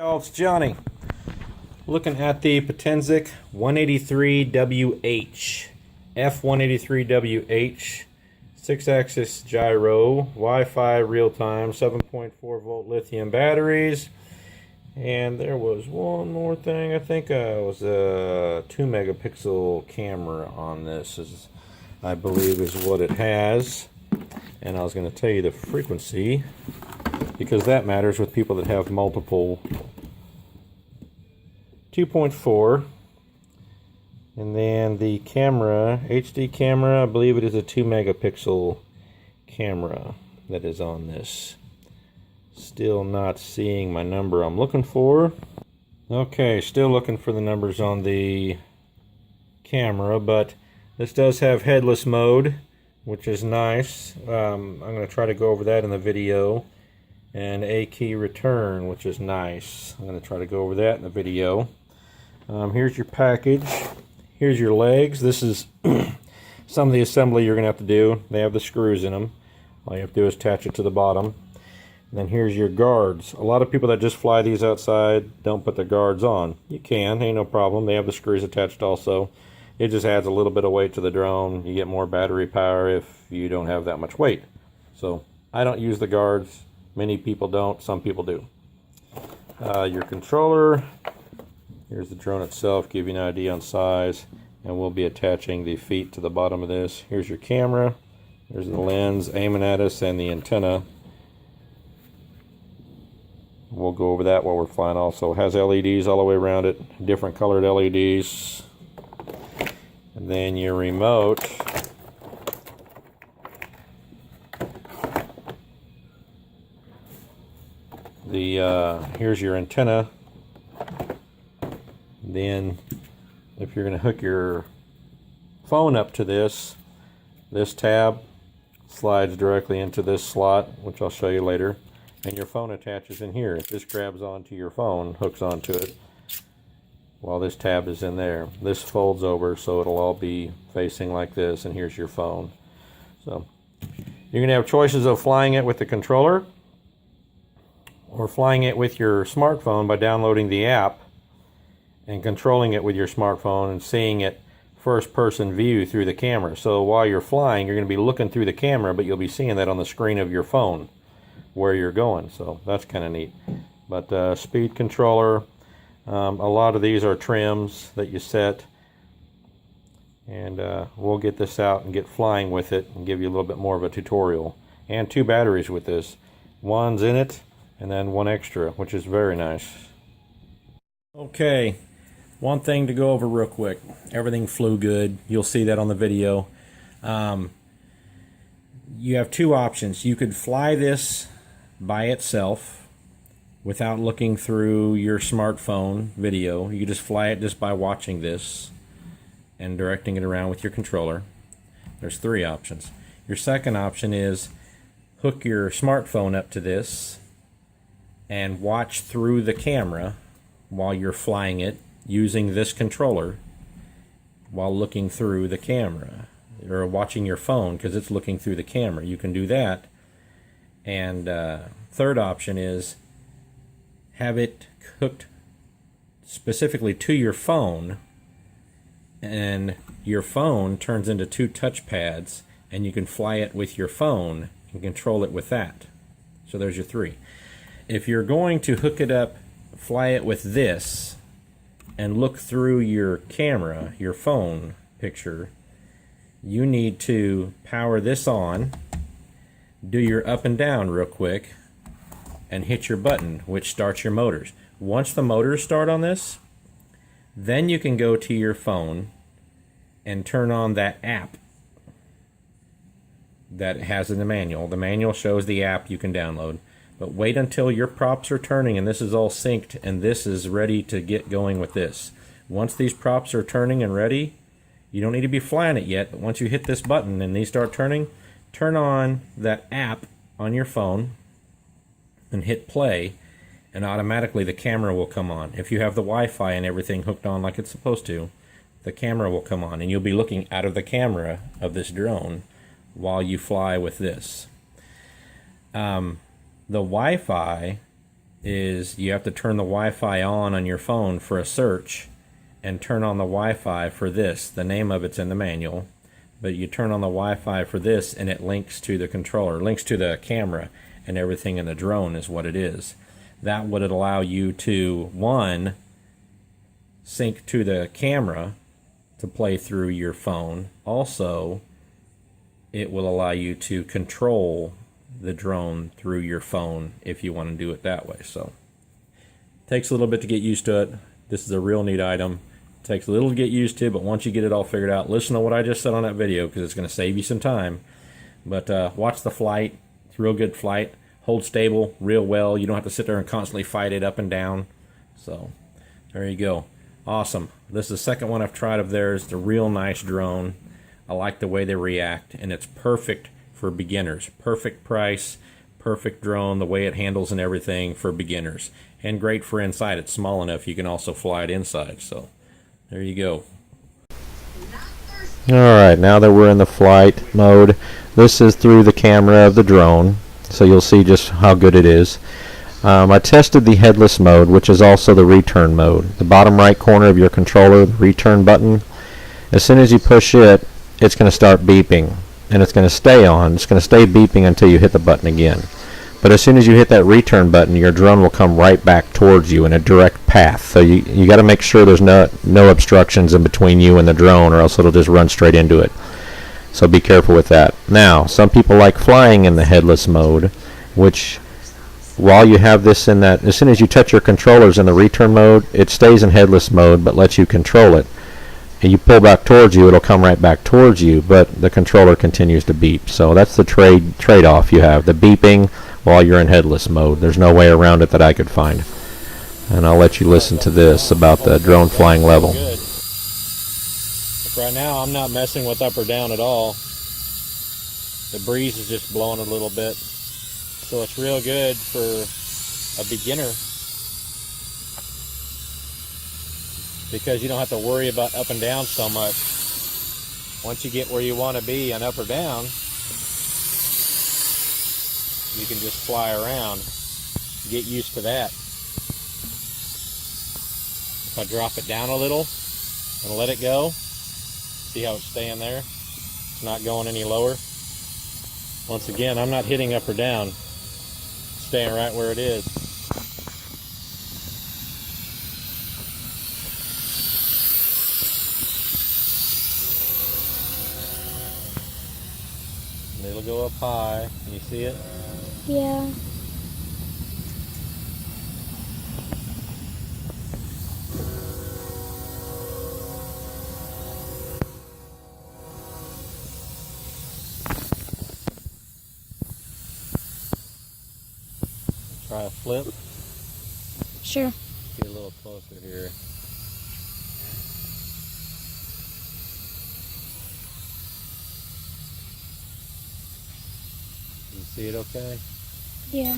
Oh, it's Johnny. Looking at the Potensic 183WH, F183WH, 6-axis gyro, Wi-Fi real-time, 7.4 volt lithium batteries, and there was one more thing. I think it was a 2 megapixel camera on this, I believe is what it has. And I was going to tell you the frequency, because that matters with people that have multiple. 2.4, and then the camera, HD camera, I believe it is a 2 megapixel camera that is on this. Still not seeing my number I'm looking for. Okay, still looking for the numbers on the camera, but this does have headless mode, which is nice. I'm going to try to go over that in the video. And A key return, which is nice. I'm going to try to go over that in the video. Here's your package. Here's your legs. This is some of the assembly you're going to have to do. They have the screws in them. All you have to do is attach it to the bottom. And then here's your guards. A lot of people that just fly these outside don't put the guards on. You can, ain't no problem. They have the screws attached also. It just adds a little bit of weight to the drone. You get more battery power if you don't have that much weight. So I don't use the guards. Many people don't. Some people do. Your controller. Here's the drone itself, give you an idea on size, and we'll be attaching the feet to the bottom of this. Here's your camera, there's the lens aiming at us, and the antenna. We'll go over that while we're flying also. It has LEDs all the way around it, different colored LEDs. And then your remote. Here's your antenna. Then if you're going to hook your phone up to this tab slides directly into this slot, which I'll show you later, and your phone attaches in here. This grabs onto your phone, hooks onto it, while this tab is in there. This folds over so it'll all be facing like this, and here's your phone. So you're going to have choices of flying it with the controller or flying it with your smartphone by downloading the app and controlling it with your smartphone and seeing it first-person view through the camera. So while you're flying, you're going to be looking through the camera, but you'll be seeing that on the screen of your phone where you're going. So that's kind of neat. But speed controller, a lot of these are trims that you set. And we'll get this out and get flying with it and give you a little bit more of a tutorial. And 2 batteries with this. One's in it, and then 1 extra, which is very nice. Okay. One thing to go over real quick. Everything flew good. You'll see that on the video. You have 2 options. You could fly this by itself without looking through your smartphone video. You could just fly it just by watching this and directing it around with your controller. There's 3 options. Your second option is hook your smartphone up to this and watch through the camera while you're flying it, using this controller while looking through the camera, or watching your phone because it's looking through the camera. You can do that. And third option is have it hooked specifically to your phone, and your phone turns into 2 touch pads, and you can fly it with your phone and control it with that. So there's your 3. If you're going to hook it up, fly it with this, and look through your camera, your phone picture, you need to power this on, do your up and down real quick, and hit your button, which starts your motors. Once the motors start on this, then you can go to your phone and turn on that app that it has in the manual. The manual shows the app you can download. But wait until your props are turning and this is all synced and this is ready to get going with this. Once these props are turning and ready, you don't need to be flying it yet, but once you hit this button and these start turning, turn on that app on your phone and hit play, and automatically the camera will come on. If you have the Wi-Fi and everything hooked on like it's supposed to, the camera will come on and you'll be looking out of the camera of this drone while you fly with this. The Wi-Fi is you have to turn the Wi-Fi on your phone for a search, and turn on the Wi-Fi for this. The name of it's in the manual, but you turn on the Wi-Fi for this and it links to the controller, links to the camera, and everything in the drone is what it is. That would allow you to, one, sync to the camera to play through your phone. Also, it will allow you to control the drone through your phone if you want to do it that way. So it takes a little bit to get used to it. This is a real neat item. It takes a little to get used to, but once you get it all figured out, listen to what I just said on that video because it's going to save you some time. But watch the flight. It's a real good flight. Hold stable real well. You don't have to sit there and constantly fight it up and down. So there you go. Awesome. This is the second one I've tried of theirs. It's a real nice drone. I like the way they react, and it's perfect for beginners. Perfect price, perfect drone, the way it handles and everything for beginners. And great for inside. It's small enough you can also fly it inside. So there you go. Alright, now that we're in the flight mode, this is through the camera of the drone, so you'll see just how good it is. I tested the headless mode, which is also the return mode. The bottom right corner of your controller, the return button, as soon as you push it, it's going to start beeping, and it's going to stay on. It's going to stay beeping until you hit the button again. But as soon as you hit that return button, your drone will come right back towards you in a direct path. So you got to make sure there's no obstructions in between you and the drone, or else it'll just run straight into it. So be careful with that. Now, some people like flying in the headless mode, which while you have this in that, as soon as you touch your controllers in the return mode, it stays in headless mode but lets you control it. And you pull back towards you, it'll come right back towards you, but the controller continues to beep. So that's the trade-off you have, the beeping while you're in headless mode. There's no way around it that I could find. And I'll let you listen to this about the drone flying level. Right now I'm not messing with up or down at all. The breeze is just blowing a little bit. So it's real good for a beginner, because you don't have to worry about up and down so much. Once you get where you want to be on up or down, you can just fly around. Get used to that. If I drop it down a little and let it go, see how it's staying there? It's not going any lower. Once again, I'm not hitting up or down. Staying right where it is. And it'll go up high. Can you see it? Yeah. Try a flip. Sure. Get a little closer here. You see it okay? Yeah.